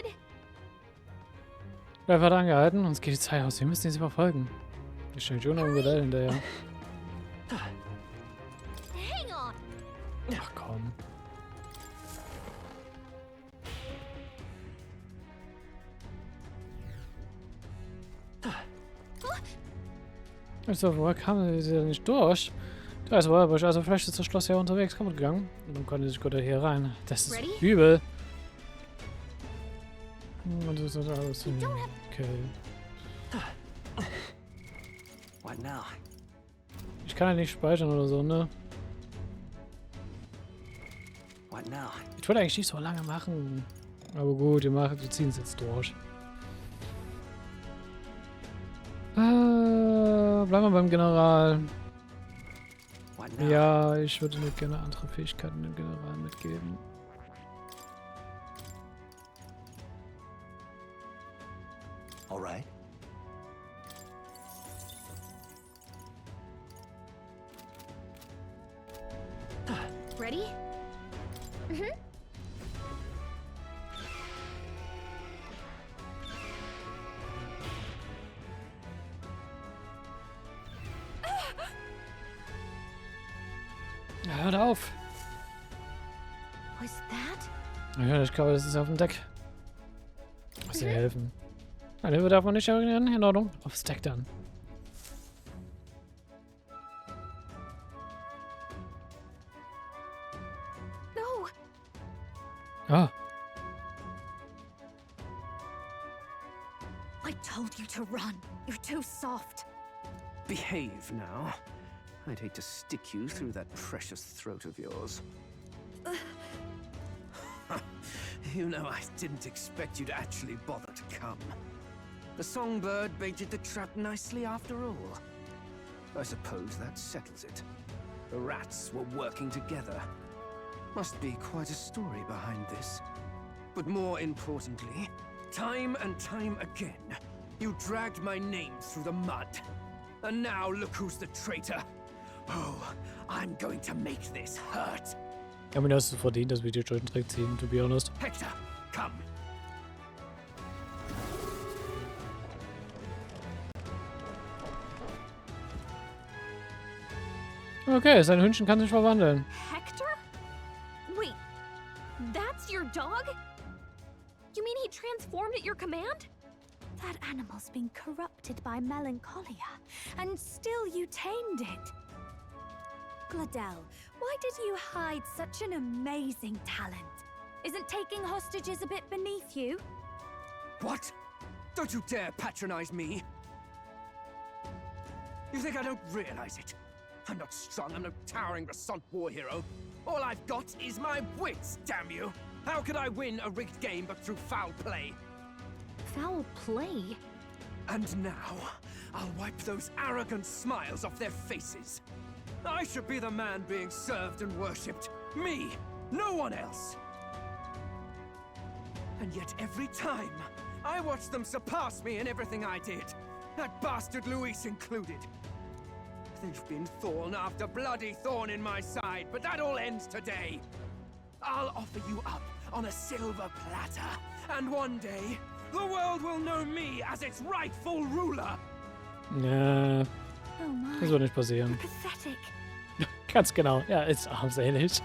good. Wer wird angehalten? Uns geht die Zeit aus. Wir müssen jetzt überfolgen. Wir stehen schon am Modell hinterher. Hang on. Ach komm. Also, woher kam sie denn nicht durch? Da ist Wallbusch, also vielleicht ist das Schloss ja unterwegs kaputt gegangen. Und dann konnte sich gut hier rein. Das ist übel. Und das ist alles okay. What now? Ich kann ja nicht speichern oder so, ne? What now? Ich wollte eigentlich nicht so lange machen. Aber gut, wir ziehen es jetzt durch. Bleiben wir beim General. What now? Ja, ich würde mir gerne andere Fähigkeiten dem General mitgeben. All right. Ready? Mhm. Ja, hört auf. Was that? Ja, ich glaube, das ist auf dem Deck. Muss dir helfen. Eine Hilfe darf man nicht erinnern. In Ordnung. Aufs Deck dann. No. Ah. I told you to run. You're too soft. Behave now. I'd hate to stick you through that precious throat of yours. You know, I didn't expect you to actually bother to come. The songbird baited the trap nicely after all. I suppose that settles it. The rats were working together. Must be quite a story behind this. But more importantly, time and time again, you dragged my name through the mud. And now look who's the traitor. Oh, I'm going to make this hurt. Ich habe mir das verdient, dass wir die Schulden direkt ziehen, to be honest. Hector, come. Okay, sein Hündchen kann sich verwandeln. Hector? Wait, that's your dog? You mean he transformed at your command? That animal's been corrupted by melancholia, and still you tamed it. Gladell, why did you hide such an amazing talent? Isn't taking hostages a bit beneath you? What? Don't you dare patronize me. You think I don't realize it? I'm not strong, I'm no towering Rassant war hero. All I've got is my wits, damn you! How could I win a rigged game but through foul play? Foul play? And now, I'll wipe those arrogant smiles off their faces. I should be the man being served and worshipped. Me, no one else. And yet every time, I watch them surpass me in everything I did. That bastard Luis included. They've been thorn after bloody thorn in my side, but that all ends today. I'll offer you up on a silver platter, and one day, the world will know me as its rightful ruler. Ja, Oh my. das wird nicht passieren. Pathetic. Ganz genau. Ja, ist armselig.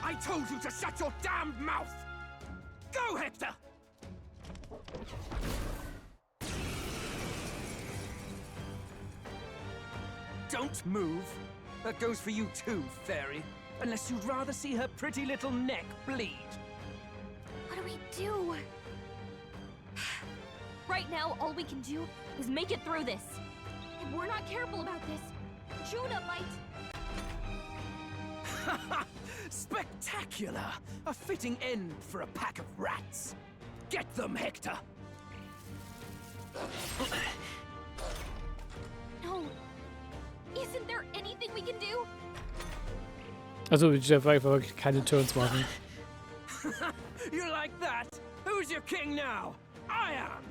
I told you to shut your damned mouth! Go, Hector! Don't move. That goes for you too, fairy. Unless you'd rather see her pretty little neck bleed. What do we do? Right now, all we can do is make it through this. If we're not careful about this, Judah might... Spectacular! A fitting end for a pack of rats. Get them, Hector! No. Isn't there anything we can do? Also, ich darf einfach wirklich keine Turns machen. You like that? Who's your king now? I am!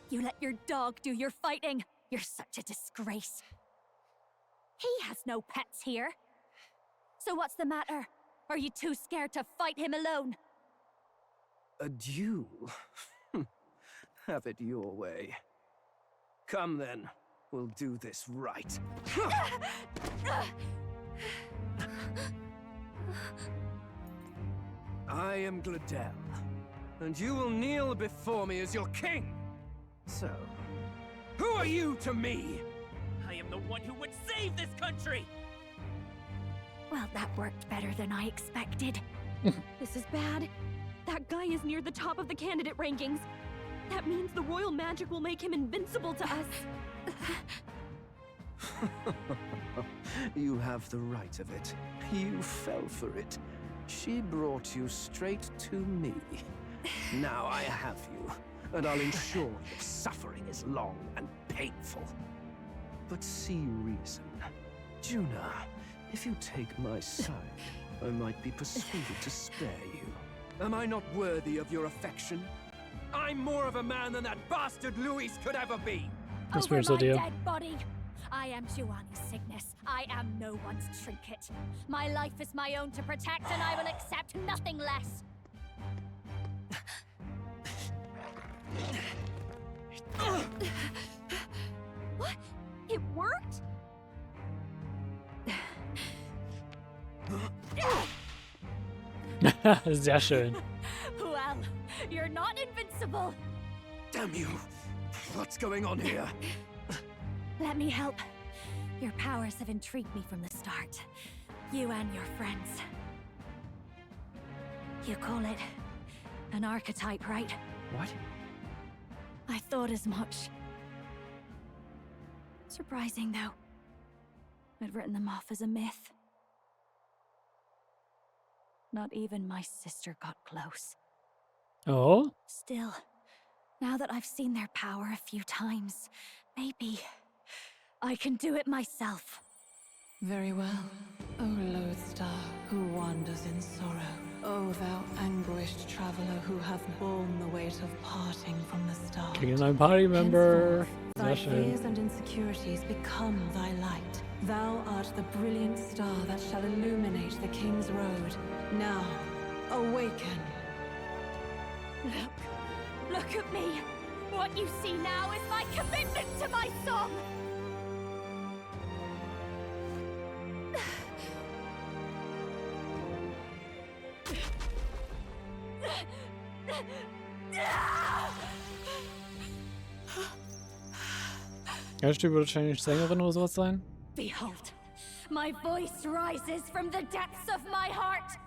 You let your dog do your fighting. You're such a disgrace. He has no pets here. So what's the matter? Are you too scared to fight him alone? A duel? Have it your way. Come then, we'll do this right. I am Gladel, and you will kneel before me as your king. So, who are you to me? I am the one who would save this country! Well, that worked better than I expected. This is bad. That guy is near the top of the candidate rankings. That means the royal magic will make him invincible to us. You have the right of it. You fell for it. She brought you straight to me. Now I have you, and I'll ensure your suffering is long and painful. But see reason. Juna, if you take my side, I might be persuaded to spare you. Am I not worthy of your affection? I'm more of a man than that bastard Luis could ever be. Das Over wäre so my dir. dead body. I am Giovanni's sickness. I am no one's trinket. My life is my own to protect, and I will accept nothing less. What? It worked? Sehr schön. Well, you're not invincible. Damn you! What's going on here? Let me help. Your powers have intrigued me from the start. You and your friends. You call it an archetype, right? What? I thought as much. Surprising, though. I'd written them off as a myth. Not even my sister got close. Oh? Still, now that I've seen their power a few times, maybe I can do it myself. Very well, O lodestar who wanders in sorrow. O thou anguished traveler who hath borne the weight of parting from the stars. Kriegen einen Party-Member. Thy Sehr schön. fears and insecurities become thy light. Thou art the brilliant star that shall illuminate the king's road. Now, awaken. Look at me. What you see now is my commitment to my song. Ja, stimmt, wird wahrscheinlich Sängerin oder sowas sein. Behold, my voice rises from the depths of my heart.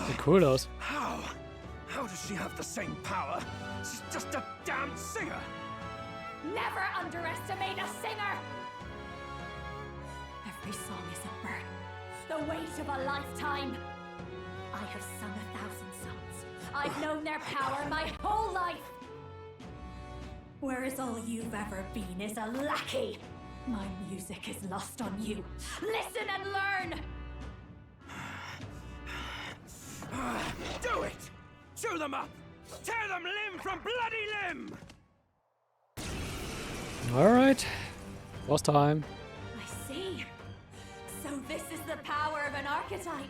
Sieht cool aus. How? How does she have the same power? She's just a damn singer! Never underestimate a singer! Every song is a burden, the weight of a lifetime. I have sung 1,000 songs. I've known their power my whole life. Whereas all you've ever been is a lackey. My music is lost on you. Listen and learn! Do it! Chew them up! Tear them limb from bloody limb! Alright. Boss time. I see. So this is the power of an archetype.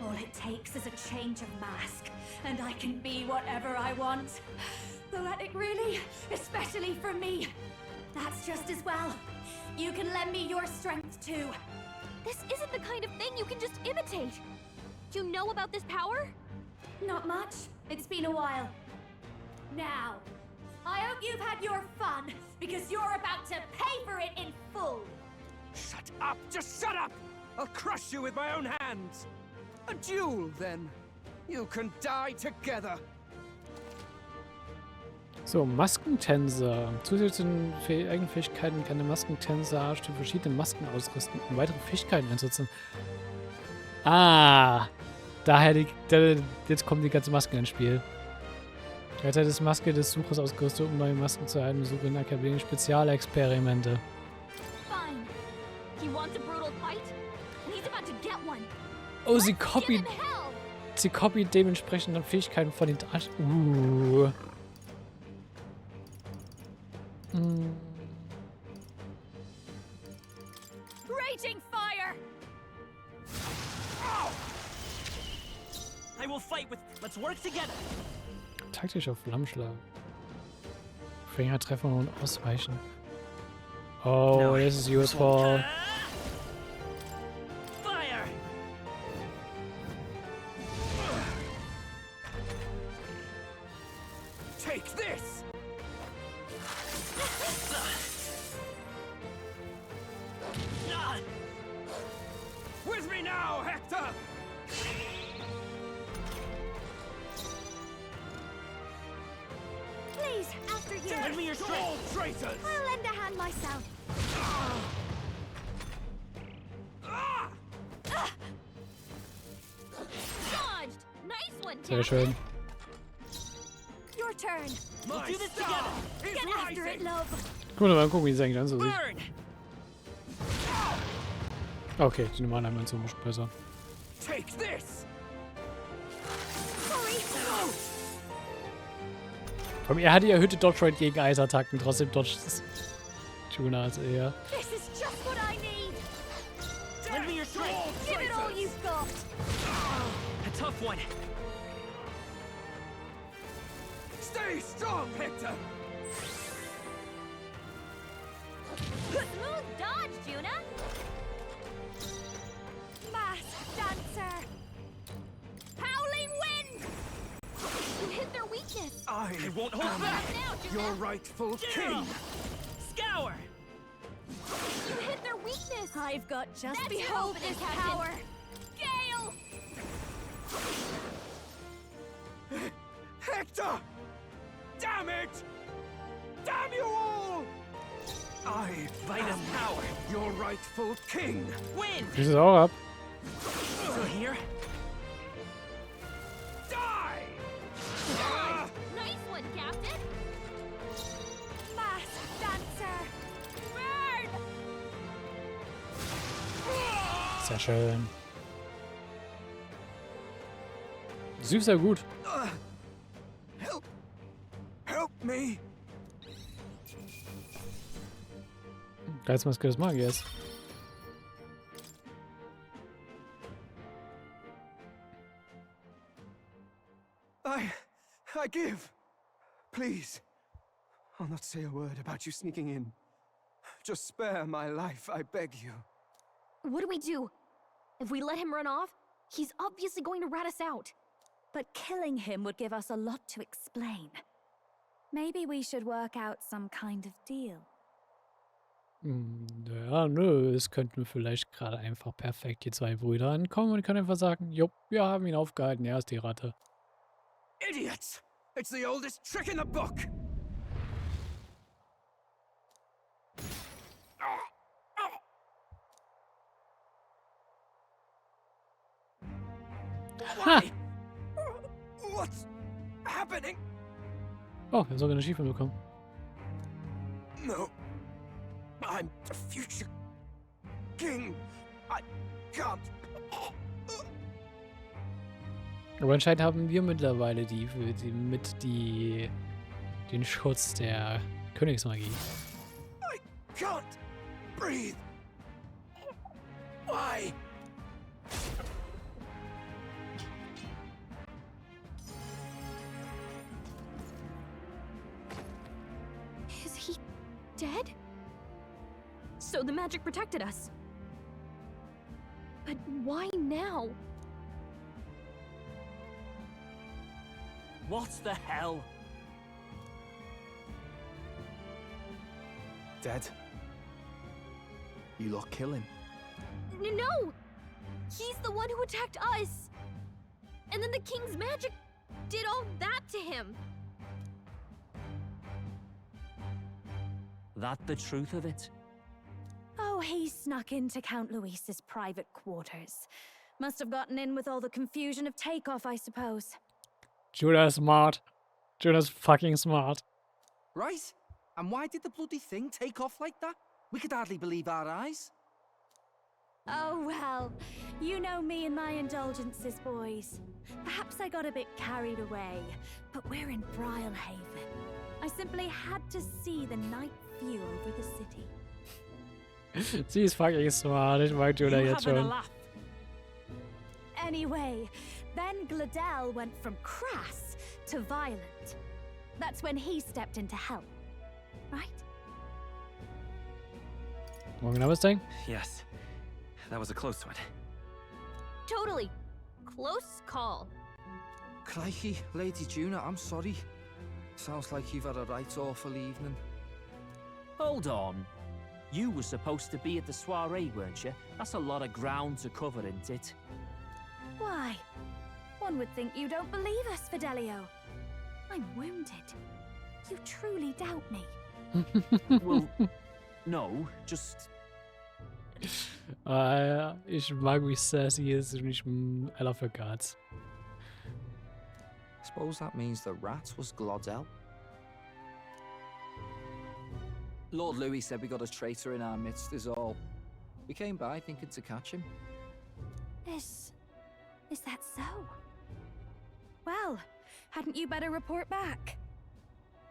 All it takes is a change of mask, and I can be whatever I want. Poetic, really? Especially for me. That's just as well. You can lend me your strength, too. This isn't the kind of thing you can just imitate. Do you know about this power? Not much. It's been a while. Now, I hope you've had your fun, because you're about to pay for it in full. Shut up! Just shut up! I'll crush you with my own hands! A duel, then. You can die together. So, Maskentänzer. Zusätzlich zu den Eigenfähigkeiten kann der Maskentänzer verschiedene Masken ausrüsten, um weitere Fähigkeiten einzusetzen. Ah, daher jetzt kommen die ganzen Masken ins Spiel. Derzeit ist Maske des Suchers ausgerüstet, um neue Masken zu erhalten. Besuche in Akademie Spezialexperimente. Fine. He wants a brutal fight, and he's about to get one. Oh, Give him hell. sie kopiert dementsprechend dann Fähigkeiten von den Arsch. Raging fire. I will fight with. Let's work together. Taktischer Flammenschlag. Finger treffen und ausweichen. Oh, this is useful. Fire! Take this! With me now, Hector! Please, after you. Lend me your To all strength. traitors! I'll lend a hand myself. Dodged. Nice one, Sehr Captain. schön. Your turn. We'll My do this star together. is Get after it, rising! love. Guck mal gucken, wie es eigentlich an so sieht. Burn! Okay, die normalen haben so ein bisschen besser. Take this! Sorry. Vor allem, er hat die erhöhte Dodge Rate gegen Eisattacken, trotzdem dodgt es Tuna als er. This is just what I need. Lend me your strength. Give it all you've got. A tough one. Stay strong, Hector! Smooth dodge, Juna. Masked dancer. Howling wind. You hit their weakness. I won't hold am back. Now, Juna. your rightful Down. king! Scour! You hit their weakness. I've got just That's behold your this opening, power. Gale. Hector! Damn it! Damn you all! I Vitus am power. your rightful king! Wind! Schließt es auch ab. Still here? Die! Nice one, Captain. Masked dancer. Burn. Sehr schön. Süß, sehr gut. Help me! Geizmaske des Magiers. I give. Please. I'll not say a word about you sneaking in. Just spare my life, I beg you. What do we do? If we let him run off, he's obviously going to rat us out. But killing him would give us a lot to explain. Maybe we should work out some kind of deal. Ja, nö, es könnten vielleicht gerade einfach perfekt die zwei Brüder ankommen und können einfach sagen, jupp, wir haben ihn aufgehalten, er ist die Ratte. Idiots! It's the oldest trick in the book! Ha! What's happening? Oh, wir haben sogar eine Schiefe bekommen. No. I'm the future king. I can't. Aber anscheinend haben wir mittlerweile den Schutz der Königsmagie. I can't breathe. Why? Is he dead? So the magic protected us. But why now? What the hell? Dead? You lot kill him. No! He's the one who attacked us! And then the king's magic did all that to him. That the truth of it? Oh, he snuck into Count Luis's private quarters. Must have gotten in with all the confusion of takeoff, I suppose. Judah ist smart. Jonah's fucking smart. Right? And why did the bloody thing take off like that? We could hardly believe our eyes. Oh, well, you know me and my indulgences, boys. Perhaps I got a bit carried away, but we're in Brilehaven. I simply had to see the night view over the city. Sie ist fucking smart. Ich mag Jonah You jetzt having a schon. laugh? Anyway, then Gladel went from crass to violent. That's when he stepped in to help, right? Wollen wir noch was denken? Yes, that was a close one. Totally. Close call. Crikey, Lady Juna, I'm sorry. Sounds like you've had a right awful evening. Hold on. You were supposed to be at the soiree, weren't you? That's a lot of ground to cover, isn't it? Why? One would think you don't believe us, Fidelio. I'm wounded. You truly doubt me. Well, no, just... Ich mag, wie sassy ist und ich Ella für Guards. Suppose that means the rat was Glodell. Lord Louis said we got a traitor in our midst is all. We came by thinking to catch him. Is that so? Well, hadn't you better report back?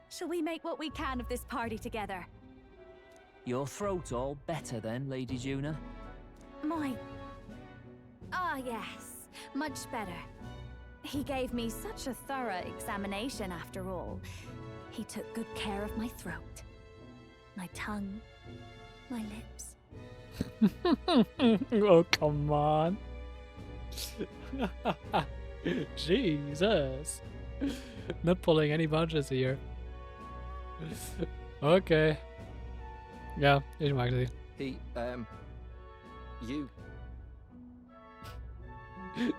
Shall we make what we can of this party together? Your throat all better then, Lady Juna? Yes, much better. He gave me such a thorough examination after all. He took good care of my throat, my tongue, my lips. Oh, come on. Jesus. Not pulling any punches here. Okay. Ja, ich mag sie. You.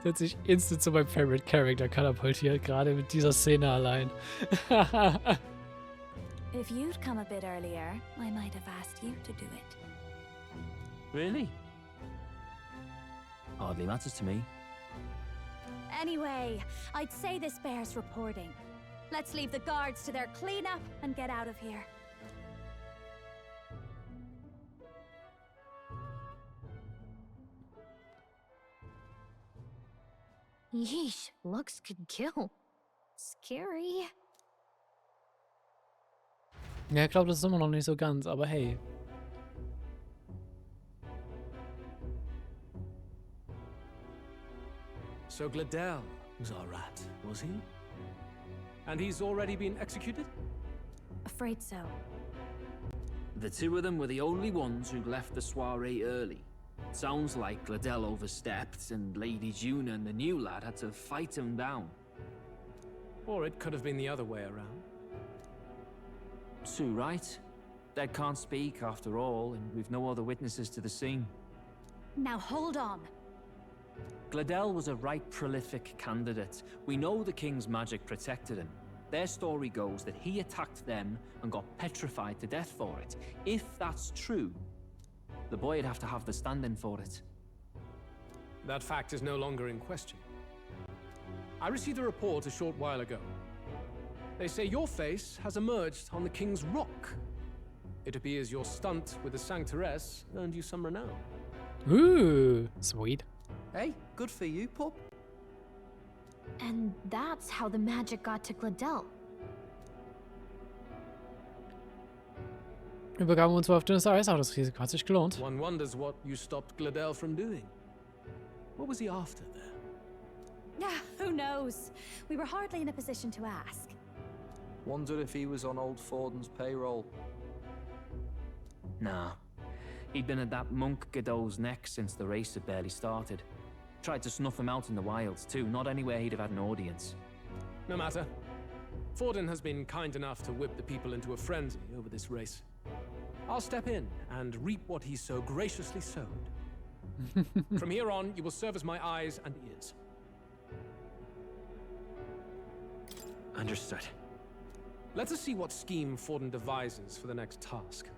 Setzt sich instant zu meinem Favorite Character katapultiert, gerade mit dieser Szene allein. If you'd come a bit earlier, I might have asked you to do it. Really? Hardly matters to me. Anyway, I'd say this bears reporting. Let's leave the guards to their cleanup and get out of here. Yeesh, looks could kill. Scary. Ja, ich glaube, das ist immer noch nicht so ganz, aber hey. So Gladel was our rat, was he? And he's already been executed? Afraid so. The two of them were the only ones who left the soiree early. Sounds like Gladel overstepped, and Lady Juna and the new lad had to fight him down. Or it could have been the other way around. Sue, right? Dead can't speak after all, and we've no other witnesses to the scene. Now hold on. Gladel was a right prolific candidate. We know the king's magic protected him. Their story goes that he attacked them and got petrified to death for it. If that's true, the boy'd have to have the stand-in for it. That fact is no longer in question. I received a report a short while ago. They say your face has emerged on the king's rock. It appears your stunt with the Sanctoress earned you some renown. Ooh, sweet. Hey, good for you, pup. And that's how the magic got to Gladel. Wir begaben uns auf dünnes Eis, aber das Risiko hat sich gelohnt. One wonders what you stopped Gladel from doing. What was he after there? Who knows? We were hardly in a position to ask. Wonder if he was on old Forden's payroll. Nah. He'd been at that monk Godot's neck since the race had barely started. Tried to snuff him out in the wilds too, not anywhere he'd have had an audience. No matter. Forden has been kind enough to whip the people into a frenzy over this race. I'll step in and reap what he so graciously sowed. From here on, you will serve as my eyes and ears. Understood. Let us see what scheme Forden devises for the next task.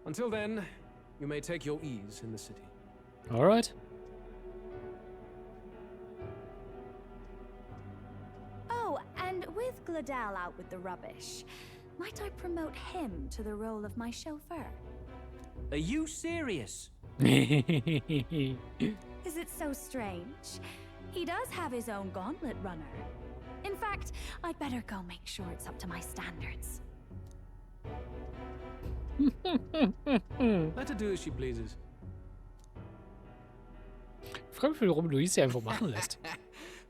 Until then, you may take your ease in the city. All right. Oh, and with Gladel out with the rubbish, might I promote him to the role of my chauffeur? Are you serious? Is it so strange? He does have his own gauntlet runner. In fact, I'd better go make sure it's up to my standards. Let her do as she pleases. Ich frage mich, warum Luis sie einfach machen lässt.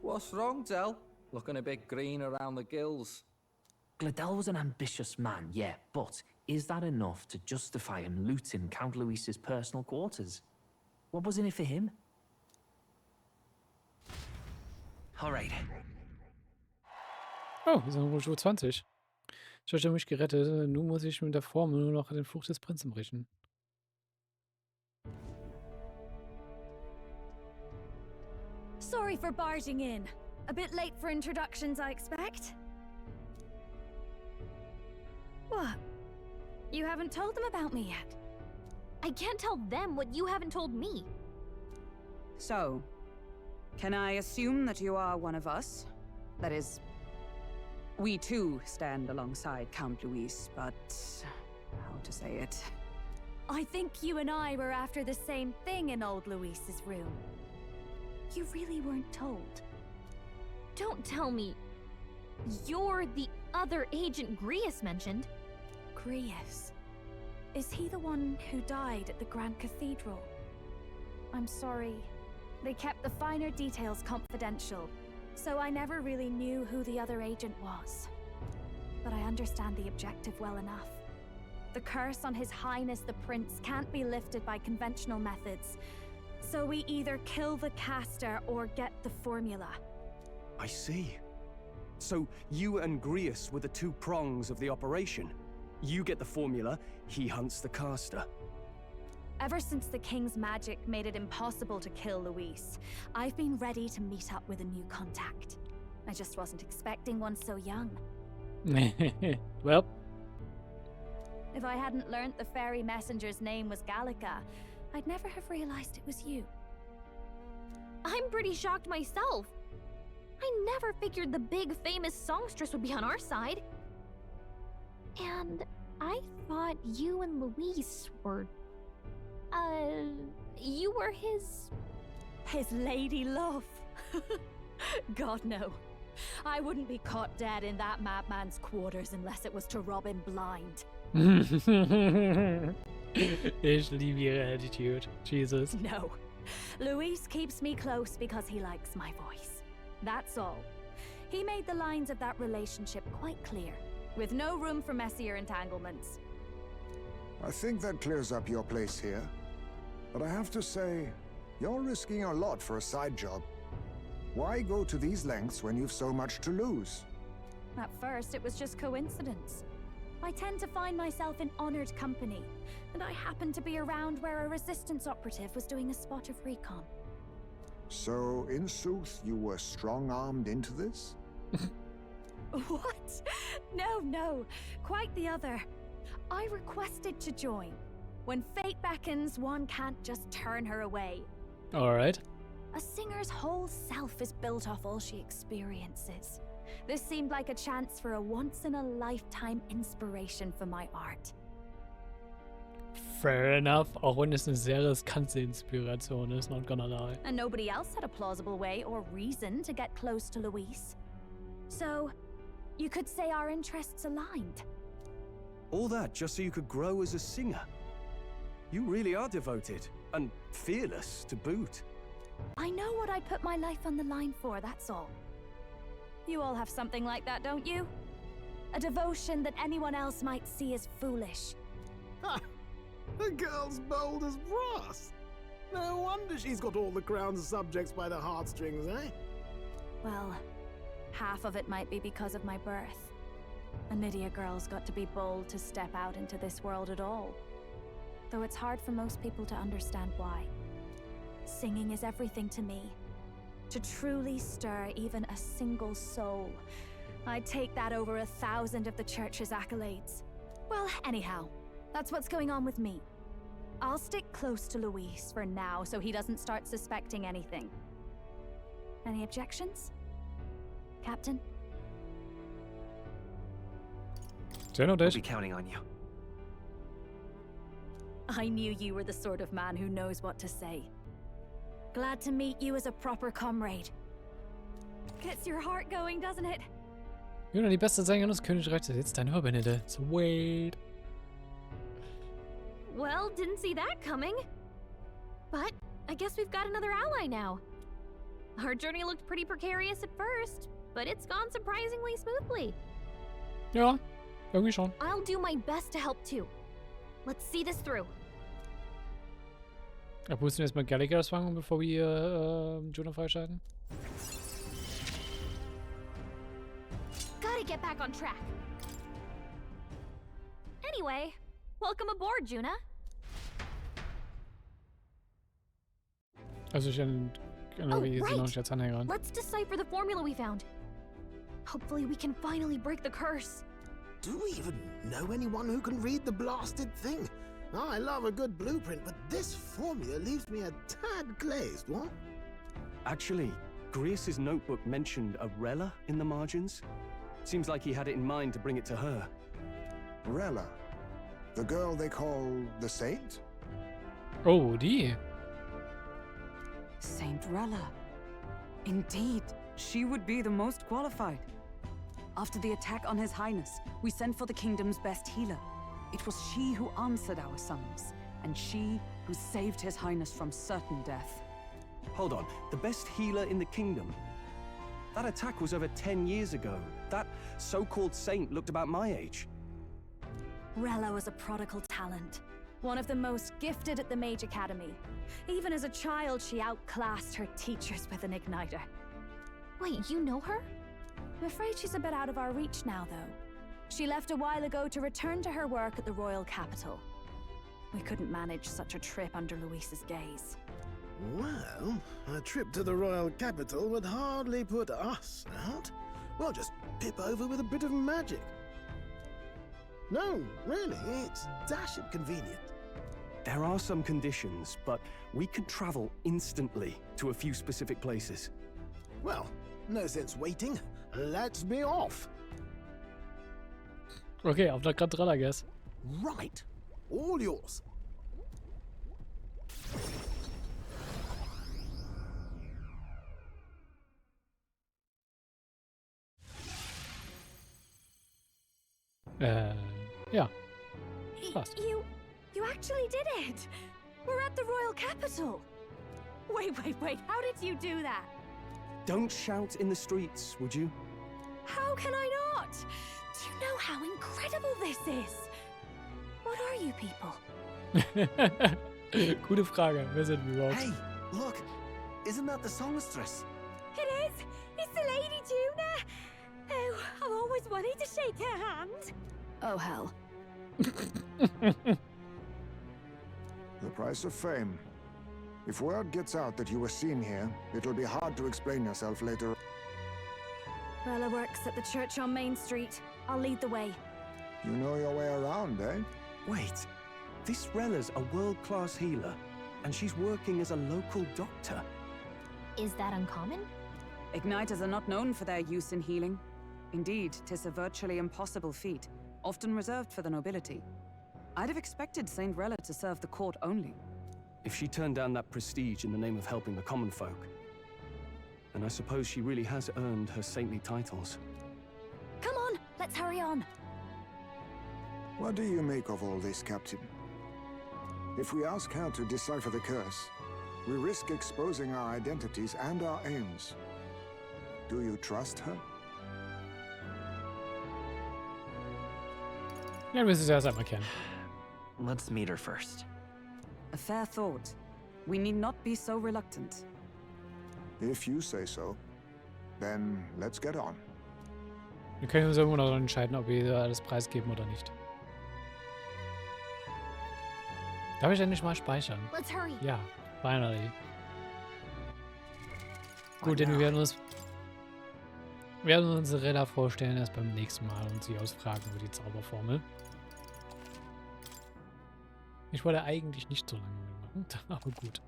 What's wrong, Del? Looking a bit green around the gills. Gladel was an ambitious man, yeah, but is that enough to justify him looting Count Luis's personal quarters? What was in it for him? All right. Oh, wir sind wohl Stufe 20. Ich habe mich gerettet. Nun muss ich mit der Formel nur noch den Fluch des Prinzen brechen. Sorry for barging in. A bit late for introductions, I expect. What? You haven't told them about me yet? I can't tell them what you haven't told me. So, can I assume that you are one of us? That is, we too stand alongside Count Luis, but how to say it? I think you and I were after the same thing in old Luis's room. You really weren't told. Don't tell me you're the other agent Grius mentioned. Grius? Is he the one who died at the Grand Cathedral? I'm sorry. They kept the finer details confidential, so I never really knew who the other agent was. But I understand the objective well enough. The curse on His Highness the Prince can't be lifted by conventional methods, so we either kill the caster or get the formula. I see. So you and Grius were the two prongs of the operation. You get the formula, he hunts the caster. Ever since the King's magic made it impossible to kill Luis, I've been ready to meet up with a new contact. I just wasn't expecting one so young. Well. If I hadn't learnt the fairy messenger's name was Gallica, I'd never have realized it was you. I'm pretty shocked myself. I never figured the big famous songstress would be on our side. And I thought you and Luis were... you were his... His lady love. God, no. I wouldn't be caught dead in that madman's quarters unless it was to rob him blind. Ich liebe ihre Attitude. Jesus. No. Luis keeps me close because he likes my voice. That's all. He made the lines of that relationship quite clear, with no room for messier entanglements. I think that clears up your place here. But I have to say, you're risking a lot for a side job. Why go to these lengths when you've so much to lose? At first, it was just coincidence. I tend to find myself in honored company, and I happened to be around where a resistance operative was doing a spot of recon. So, in sooth, you were strong-armed into this? What? No. Quite the other. I requested to join. When fate beckons, one can't just turn her away. Alright. A singer's whole self is built off all she experiences. This seemed like a chance for a once-in-a-lifetime inspiration for my art. Fair enough, auch wenn es eine sehr riskante Inspiration ist, not gonna lie. And nobody else had a plausible way or reason to get close to Luis. So, you could say our interests aligned. All that just so you could grow as a singer. You really are devoted, and fearless to boot. I know what I put my life on the line for, that's all. You all have something like that, don't you? A devotion that anyone else might see as foolish. Ha! The girl's bold as brass. No wonder she's got all the crown's subjects by the heartstrings, eh? Well, half of it might be because of my birth. A Nydia girl's got to be bold to step out into this world at all. Though it's hard for most people to understand why. Singing is everything to me. To truly stir even a single soul, I'd take that over 1,000 of the church's accolades. Well, anyhow, that's what's going on with me. I'll stick close to Luis for now so he doesn't start suspecting anything. Any objections? Captain? We'll be counting on you. I knew you were the sort of man who knows what to say. Glad to meet you as a proper comrade. Gets your heart going, doesn't it? Juna, die beste Sängerin des Königreichs, ist jetzt dein Verbündete. Sweet. Well, didn't see that coming. But I guess we've got another ally now. Our journey looked pretty precarious at first, but it's gone surprisingly smoothly. Ja, irgendwie schon. I'll do my best to help too. Let's see this through. Ja, mussten wir erstmal Gallagher fangen, bevor wir Juna freischalten? Gotta get back on track. Anyway, welcome aboard, Juna. Also ich wie sie noch nicht als Anhängerin. Let's decipher the formula we found. Hopefully we can finally break the curse. Do we even know anyone who can read the blasted thing? I love a good blueprint, but this formula leaves me a tad glazed, what? Actually, Grease's notebook mentioned a Rella in the margins. Seems like he had it in mind to bring it to her. Rella? The girl they call the Saint? Oh, die. Saint Rella. Indeed, she would be the most qualified. After the attack on His Highness, we sent for the kingdom's best healer. It was she who answered our summons, and she who saved His Highness from certain death. Hold on, the best healer in the kingdom? That attack was over 10 years ago. That so-called saint looked about my age. Rella was a prodigal talent. One of the most gifted at the Mage Academy. Even as a child, she outclassed her teachers with an igniter. Wait, you know her? I'm afraid she's a bit out of our reach now, though. She left a while ago to return to her work at the royal capital. We couldn't manage such a trip under Luis's gaze. Well, a trip to the royal capital would hardly put us out. We'll just pip over with a bit of magic. No, really, it's dashed convenient. There are some conditions, but we could travel instantly to a few specific places. Well, no sense waiting. Let's be off. Okay, auf der Kanal, I guess. Right. All yours. Ja. Fast. You actually did it! We're at the royal capital! Wait, how did you do that? Don't shout in the streets, would you? How can I not? Do you know how incredible this is? What are you people? Gute Frage. Wer sind wir überhaupt? Hey, look! Isn't that the songstress? It is! It's the Lady Juna! Oh, I've always wanted to shake her hand. Oh, hell. The price of fame. If word gets out that you were seen here, it'll be hard to explain yourself later. Rella works at the church on Main Street. I'll lead the way. You know your way around, eh? Wait, this Rella's a world-class healer, and she's working as a local doctor. Is that uncommon? Igniters are not known for their use in healing. Indeed, 'tis a virtually impossible feat, often reserved for the nobility. I'd have expected Saint Rella to serve the court only. If she turned down that prestige in the name of helping the common folk, then I suppose she really has earned her saintly titles. Come on, let's hurry on. What do you make of all this, Captain? If we ask her to decipher the curse, we risk exposing our identities and our aims. Do you trust her? Ja, wir müssen sie erst einmal kennen. Let's meet her first. A fair thought. We need not be so reluctant. If you say so, then let's get on. Wir können uns irgendwo noch entscheiden, ob wir alles preisgeben oder nicht. Darf ich endlich mal speichern? Let's hurry. Ja, finally. Gut, denn wir werden uns Rella vorstellen erst beim nächsten Mal und sie ausfragen über die Zauberformel. Ich wollte eigentlich nicht so lange machen, aber gut.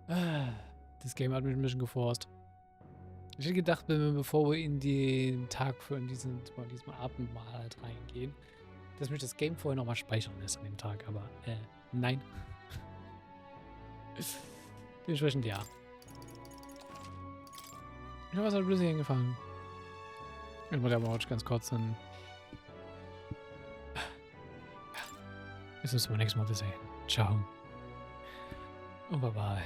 Das Game hat mich ein bisschen geforst. Ich hätte gedacht, bevor wir in den Tag für diesem Abendmahl halt reingehen, dass mich das Game vorher nochmal speichern lässt an dem Tag, aber nein. Dementsprechend ja. Ja, was hat bloß hier hingefallen? Ich muss aber auch ganz kurz dann. Bis zum nächsten Mal sehen. Ciao. Und bye bye.